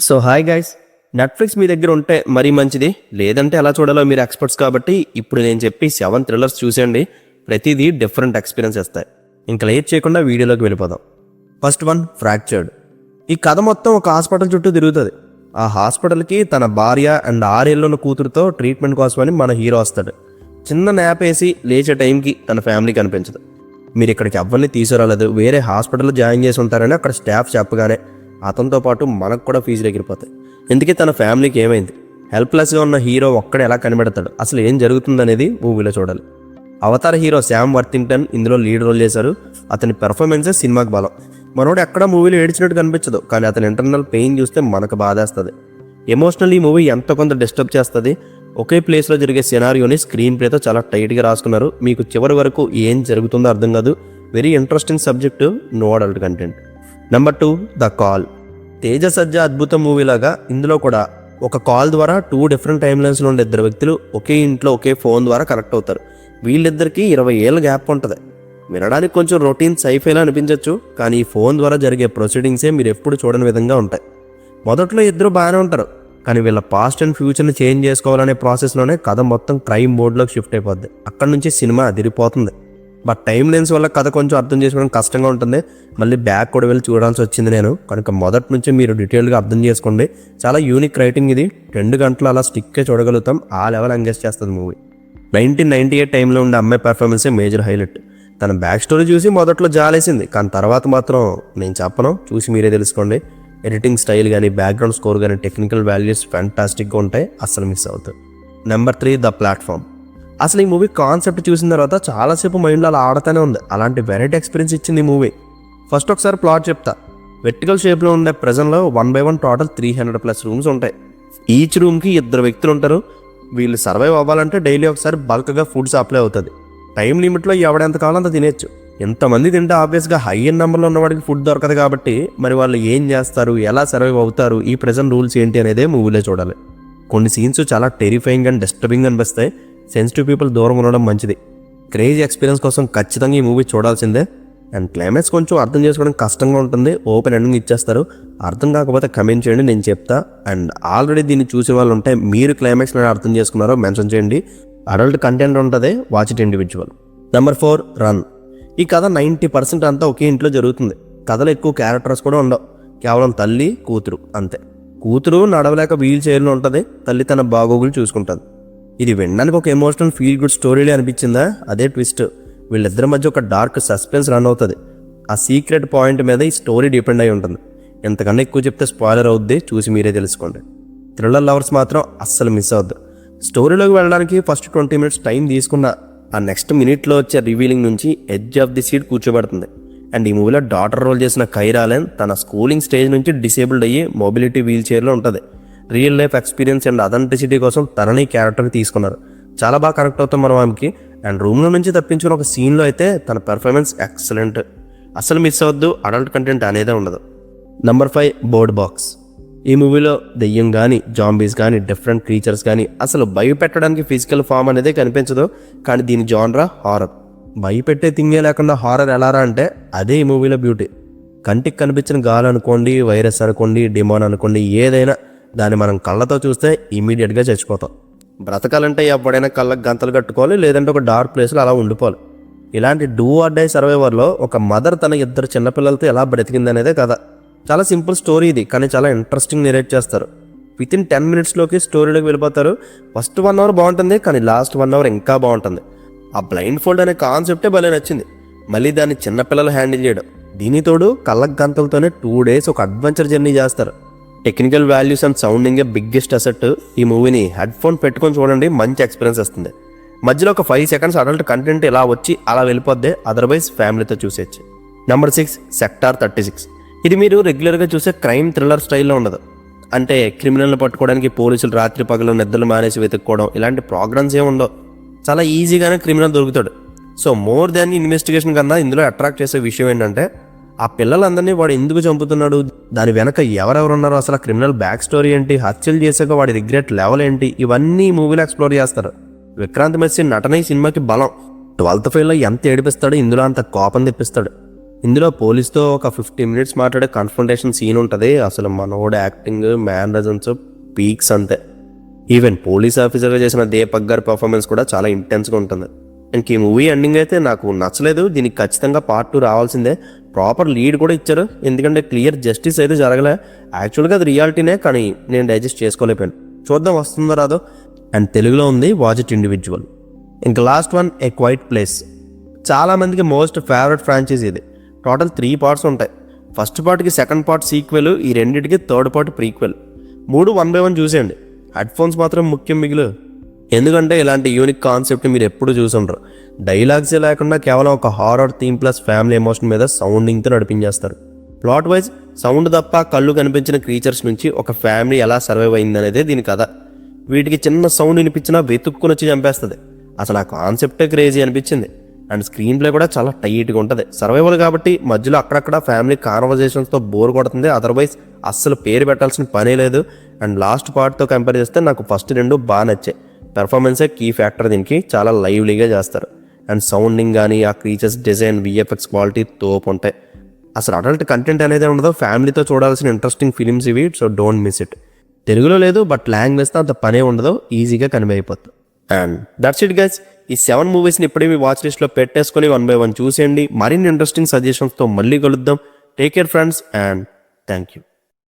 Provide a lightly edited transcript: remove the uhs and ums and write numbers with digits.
So hi guys, Netflix మీ దగ్గర ఉంటే మరీ మంచిది, లేదంటే ఎలా చూడాలో మీరు ఎక్స్పర్ట్స్ కాబట్టి ఇప్పుడు నేను చెప్పి 7 థ్రిల్లర్స్ చూసేయండి. ప్రతిదీ డిఫరెంట్ ఎక్స్పీరియన్స్ ఇస్తాయి. ఇంకా లేట్ చేయకుండా వీడియోలోకి వెళ్ళిపోదాం. First one, fractured. ఈ కథ మొత్తం ఒక హాస్పిటల్ చుట్టూ తిరుగుతుంది. ఆ హాస్పిటల్కి తన భార్య అండ్ 6 ఏళ్ళ కూతురుతో ట్రీట్మెంట్ కోసమని మన హీరో వస్తాడు. చిన్న న్యాప్ వేసి లేచే టైంకి తన ఫ్యామిలీ కనిపించదు. మీరు ఇక్కడికి ఎవరిని తీసుకురాలేదు, వేరే హాస్పిటల్లో జాయిన్ చేసి ఉంటారని అక్కడ స్టాఫ్ చెప్పగానే అతనితో పాటు మనకు కూడా ఫీజులు ఎగిరిపోతాయి. ఎందుకే తన ఫ్యామిలీకి ఏమైంది? హెల్ప్లెస్గా ఉన్న హీరో ఒక్కడే ఎలా కనిపెడతాడు? అసలు ఏం జరుగుతుందనేది మూవీలో చూడాలి. అవతార్ హీరో శామ్ వర్తింగ్టన్ ఇందులో లీడ్ రోల్ చేశారు. అతని పెర్ఫార్మెన్సే సినిమాకి బలం. మనోడు ఎక్కడ మూవీలో ఏడ్చినట్టు కనిపించదు, కానీ అతని ఇంటర్నల్ పెయిన్ చూస్తే మనకు బాధేస్తుంది. ఎమోషనల్ ఈ మూవీ ఎంతో కొంత డిస్టర్బ్ చేస్తుంది. ఒకే ప్లేస్లో జరిగే సినారియోని స్క్రీన్ ప్లేతో చాలా టైట్గా రాసుకున్నారు. మీకు చివరి వరకు ఏం జరుగుతుందో అర్థం కాదు. Very interesting subject, no adult content. Number 2, the call. Teja Sajja అద్భుతం మూవీలాగా ఇందులో కూడా ఒక కాల్ ద్వారా 2 డిఫరెంట్ టైమ్ లైన్స్లో ఉండే 2 వ్యక్తులు ఒకే ఇంట్లో ఒకే ఫోన్ ద్వారా కనెక్ట్ అవుతారు. వీళ్ళిద్దరికీ 20 ఏళ్ళ గ్యాప్ ఉంటుంది. వినడానికి కొంచెం రొటీన్ సైఫైలా అనిపించవచ్చు, కానీ ఈ ఫోన్ ద్వారా జరిగే ప్రొసీడింగ్సే మీరు ఎప్పుడు చూడని విధంగా ఉంటాయి. మొదట్లో ఇద్దరు బాగానే ఉంటారు, కానీ వీళ్ళ పాస్ట్ అండ్ ఫ్యూచర్ని చేంజ్ చేసుకోవాలనే ప్రాసెస్లోనే కథ మొత్తం క్రైమ్ మోడ్లోకి షిఫ్ట్ అయిపోద్ది. అక్కడి నుంచి సినిమా అదిరిపోతుంది. బట్ టైం లైన్స్ వల్ల కథ కొంచెం అర్థం చేసుకోవడం కష్టంగా ఉంటుంది. మళ్ళీ బ్యాక్ కూడా వెళ్ళి చూడాల్సి వచ్చింది నేను, కనుక మొదటి నుంచి మీరు డీటెయిల్గా అర్థం చేసుకోండి. చాలా యూనిక్ రైటింగ్ ఇది. 2 గంటలు అలా స్టిక్కే చూడగలుగుతాం. ఆ లెవెల్ ఎంగేజ్ చేస్తుంది మూవీ. 1998 టైంలో ఉండే అమ్మాయి పర్ఫార్మెన్సే మేజర్ హైలైట్. తన బ్యాక్ స్టోరీ చూసి మొదట్లో జాలేసింది, కానీ తర్వాత మాత్రం నేను చెప్పను, చూసి మీరే తెలుసుకోండి. ఎడిటింగ్ స్టైల్ కానీ, బ్యాక్గ్రౌండ్ స్కోర్ కానీ, టెక్నికల్ వాల్యూస్ ఫ్యాంటాస్టిక్గా ఉంటాయి, అస్సలు మిస్ అవుతాయి. Number 3, the platform. అసలు ఈ మూవీ కాన్సెప్ట్ చూసిన తర్వాత చాలాసేపు మైండ్లో అలా ఆడుతూనే ఉంది. అలాంటి వెరైటీ ఎక్స్పీరియన్స్ ఇచ్చింది ఈ మూవీ. ఫస్ట్ ఒకసారి ప్లాట్ చెప్తా. వెర్టికల్ షేప్లో ఉండే ప్రెజెంట్లో 1 by 1 టోటల్ 300+ రూమ్స్ ఉంటాయి. ఈచ్ రూమ్కి 2 వ్యక్తులు ఉంటారు. వీళ్ళు సర్వైవ్ అవ్వాలంటే డైలీ ఒకసారి బల్క్గా ఫుడ్ సప్లై అవుతుంది. టైం లిమిట్లో ఎవడెంత కావాలో అంత తినేచ్చు. ఎంతమంది తింటే ఆబ్వియస్గా హై అండ్ నెంబర్లో ఉన్నవాడికి ఫుడ్ దొరకదు. కాబట్టి మరి వాళ్ళు ఏం చేస్తారు, ఎలా సర్వైవ్ అవుతారు, ఈ ప్రెజెంట్ రూల్స్ ఏంటి అనేదే మూవీలో చూడాలి. కొన్ని సీన్స్ చాలా టెరిఫైయింగ్ అండ్ డిస్టర్బింగ్ అనిపిస్తాయి. సెన్సిటివ్ పీపుల్ దూరం ఉండడం మంచిది. క్రేజీ ఎక్స్పీరియన్స్ కోసం ఖచ్చితంగా ఈ మూవీ చూడాల్సిందే. అండ్ క్లైమాక్స్ కొంచెం అర్థం చేసుకోవడం కష్టంగా ఉంటుంది. ఓపెన్ ఎండింగ్ ఇచ్చేస్తారు. అర్థం కాకపోతే కమెంట్ చేయండి, నేను చెప్తా. అండ్ ఆల్రెడీ దీన్ని చూసే వాళ్ళు ఉంటే మీరు క్లైమాక్స్ అర్థం చేసుకున్నారో మెన్షన్ చేయండి. అడల్ట్ కంటెంట్ ఉంటుంది, watch it individual. Number 4, run. ఈ కథ 90% అంతా ఒకే ఇంట్లో జరుగుతుంది. కథలో ఎక్కువ క్యారెక్టర్స్ కూడా ఉండవు. కేవలం తల్లి, కూతురు అంతే. కూతురు నడవలేక వీల్ చైర్లో ఉంటుంది, తల్లి తన బాగోగులు చూసుకుంటుంది. ఇది వినడానికి ఒక ఎమోషనల్ ఫీల్ గుడ్ స్టోరీలే అనిపించిందా? అదే ట్విస్ట్. వీళ్ళిద్దరి మధ్య ఒక డార్క్ సస్పెన్స్ రన్ అవుతుంది. ఆ సీక్రెట్ పాయింట్ మీద ఈ స్టోరీ డిపెండ్ అయి ఉంటుంది. ఎంతకన్నా ఎక్కువ చెప్తే స్పాయిలర్ అవుద్ది, చూసి మీరే తెలుసుకోండి. థ్రిల్లర్ లవర్స్ మాత్రం అస్సలు మిస్ అవద్దు. స్టోరీలోకి వెళ్ళడానికి ఫస్ట్ 20 minutes టైం తీసుకున్న ఆ నెక్స్ట్ మినిట్లో వచ్చే రివీలింగ్ నుంచి ఎడ్జ్ ఆఫ్ ది సీట్ కూర్చోబెడుతుంది. అండ్ ఈ మూవీలో డాటర్ రోల్ చేసిన కైరా లెన్ తన స్కూలింగ్ స్టేజ్ నుంచి డిసేబుల్డ్ అయ్యి మొబిలిటీ వీల్ చైర్లో ఉంటుంది. Real life experience and authenticity కోసం తనని క్యారెక్టర్ని తీసుకున్నారు. చాలా బాగా కనెక్ట్ అవుతాం మనం ఆమెకి. అండ్ రూమ్లో నుంచి తప్పించుకున్న ఒక సీన్లో అయితే తన పెర్ఫార్మెన్స్ ఎక్సలెంట్. అసలు మిస్ అవద్దు, అడల్ట్ కంటెంట్ అనేదే ఉండదు. Number 5, bird box. ఈ మూవీలో దెయ్యం కానీ, జాంబీస్ కానీ, డిఫరెంట్ క్రీచర్స్ కానీ అసలు భయపెట్టడానికి ఫిజికల్ ఫామ్ అనేది కనిపించదు. కానీ దీని జానరా హారర్. భయపెట్టే థింగే లేకుండా హారర్ ఎలారా అంటే అదే ఈ మూవీలో బ్యూటీ. కంటికి కనిపించిన గాలి అనుకోండి, వైరస్ అనుకోండి, డిమాన్ అనుకోండి, ఏదైనా దాన్ని మనం కళ్ళతో చూస్తే ఇమీడియట్గా చచ్చిపోతాం. బ్రతకాలంటే ఎవడైనా కళ్ళకు గంతలు కట్టుకోవాలి, లేదంటే ఒక డార్క్ ప్లేస్లో అలా ఉండిపోవాలి. ఇలాంటి డూ ఆర్ డై సర్వైవర్లో ఒక మదర్ తన 2 చిన్నపిల్లలతో ఎలా బ్రతికింది అనేదే కథ. చాలా సింపుల్ స్టోరీ ఇది, కానీ చాలా ఇంట్రెస్టింగ్ నెరేట్ చేస్తారు. వితిన్ 10 minutesలోకి స్టోరీలోకి వెళ్ళిపోతారు. ఫస్ట్ 1 hour బాగుంటుంది, కానీ లాస్ట్ 1 hour ఇంకా బాగుంటుంది. ఆ బ్లైండ్ ఫోల్డ్ అనే కాన్సెప్టే భలే నచ్చింది. మళ్ళీ దాన్ని చిన్నపిల్లలు హ్యాండిల్ చేయడం, దీనితోడు కళ్ళకు గంతలతోనే 2 days ఒక అడ్వెంచర్ జర్నీ చేస్తారు. టెక్నికల్ వాల్యూస్ అండ్ సౌండింగే బిగ్గెస్ట్ అసెట్. ఈ మూవీని హెడ్ ఫోన్ పెట్టుకొని చూడండి, మంచి ఎక్స్పీరియన్స్ వస్తుంది. మధ్యలో ఒక 5 seconds అడల్ట్ కంటెంట్ ఇలా వచ్చి అలా వెళ్ళిపోద్ది, అదర్వైజ్ ఫ్యామిలీతో చూసేయచ్చు. Number 6, sector 36. ఇది మీరు రెగ్యులర్గా చూసే క్రైమ్ థ్రిల్లర్ స్టైల్లో ఉండదు. అంటే క్రిమినల్ని పట్టుకోవడానికి పోలీసులు రాత్రి పగలు నిద్రలు మానేసి వెతుక్కోవడం ఇలాంటి ప్రోగ్రామ్స్ ఏమి ఉండవు. చాలా ఈజీగానే క్రిమినల్ దొరుకుతాడు. సో మోర్ దాన్ ఇన్వెస్టిగేషన్ కన్నా ఇందులో అట్రాక్ట్ చేసే విషయం ఏంటంటే ఆ పిల్లలందరినీ వాడు ఎందుకు చంపుతున్నాడు, దాని వెనక ఎవరెవరు ఉన్నారో, అసలు ఆ క్రిమినల్ బ్యాక్ స్టోరీ ఏంటి, హత్యలు చేసాక వాడి రిగ్రెట్ లెవెల్ ఏంటి, ఇవన్నీ మూవీలో ఎక్స్ప్లోర్ చేస్తారు. విక్రాంత్ మెస్సీ నటన ఈ సినిమాకి బలం. 12th ఫెయిల్లో ఎంత ఏడిపిస్తాడో ఇందులో అంత కోపం తెప్పిస్తాడు. ఇందులో పోలీస్తో ఒక 50 మినిట్స్ మాట్లాడే కన్ఫ్రంటేషన్ సీన్ ఉంటుంది. అసలు మనోడు యాక్టింగ్ మ్యానరిజమ్స్ పీక్స్ అంతే. ఈవెన్ పోలీస్ ఆఫీసర్గా చేసిన దీపక్ గారి పర్ఫార్మెన్స్ కూడా చాలా ఇంటెన్స్గా ఉంటుంది. ఇంక ఈ మూవీ ఎండింగ్ అయితే నాకు నచ్చలేదు. దీనికి ఖచ్చితంగా పార్ట్ 2 రావాల్సిందే. ప్రాపర్ లీడ్ కూడా ఇచ్చారు, ఎందుకంటే క్లియర్ జస్టిస్ అయితే జరగలే. యాక్చువల్గా అది రియాలిటీనే, కానీ నేను డైజెస్ట్ చేసుకోలేకపోయాను. చూద్దాం వస్తుందో రాదో. అండ్ తెలుగులో ఉంది, వాచ్ ఇట్ ఇండివిజువల్. ఇంకా లాస్ట్ వన్, ఏ క్వైట్ ప్లేస్. చాలామందికి మోస్ట్ ఫేవరెట్ ఫ్రాంచైజీ ఇది. టోటల్ 3 పార్ట్స్ ఉంటాయి. ఫస్ట్ పార్ట్కి సెకండ్ పార్ట్ సీక్వెల్, ఈ రెండింటికి థర్డ్ పార్ట్ ప్రీక్వెల్. 3 1 by 1 చూసేయండి. హెడ్ఫోన్స్ మాత్రం ముఖ్యం మిగిలి, ఎందుకంటే ఇలాంటి యూనిక్ కాన్సెప్ట్ మీరు ఎప్పుడు చూసుంటారు. డైలాగ్సే లేకుండా కేవలం ఒక horror theme plus family emotion మీద సౌండింగ్తో నడిపించేస్తారు. ప్లాట్ వైజ్ సౌండ్ తప్ప కళ్ళు కనిపించిన క్రీచర్స్ నుంచి ఒక ఫ్యామిలీ ఎలా సర్వైవ్ అయిందనేదే దీని కథ. వీటికి చిన్న సౌండ్ వినిపించినా వెతుక్కుని వచ్చి చంపేస్తుంది. అసలు ఆ కాన్సెప్టే క్రేజీ అనిపించింది. అండ్ స్క్రీన్ ప్లే కూడా చాలా టైట్గా ఉంటుంది. సర్వైవల్ కాబట్టి మధ్యలో అక్కడక్కడ ఫ్యామిలీ కాన్వర్జేషన్స్తో బోర్ కొడుతుంది. అదర్వైజ్ అస్సలు పేరు పెట్టాల్సిన పనే లేదు. అండ్ లాస్ట్ పార్ట్తో కంపేర్ చేస్తే నాకు ఫస్ట్ 2 బాగా నచ్చాయి. పెర్ఫార్మెన్సే కీ ఫ్యాక్టర్, దీనికి చాలా లైవ్లీగా చేస్తారు. అండ్ సౌండింగ్ కానీ, ఆ క్రీచర్స్ డిజైన్, విఎఫ్ఎక్స్ క్వాలిటీ తోపు ఉంటాయి. అసలు అడల్ట్ కంటెంట్ అనేది ఉండదు. ఫ్యామిలీతో చూడాల్సిన ఇంట్రెస్టింగ్ ఫిలిమ్స్ ఇవి, సో డోంట్ మిస్ ఇట్. తెలుగులో లేదు, బట్ లాంగ్వేజ్తో అంత పనే ఉండదు, ఈజీగా కన్వే అయిపోతుంది. And that's it guys. ఈ 7 మూవీస్ని ఇప్పుడే మీ వాచ్ లిస్ట్లో పెట్టేసుకొని 1 by 1 చూసేయండి. మరిన్ని ఇంట్రెస్టింగ్ సజెషన్స్తో మళ్ళీ కలుద్దాం. Take care friends, and thank you.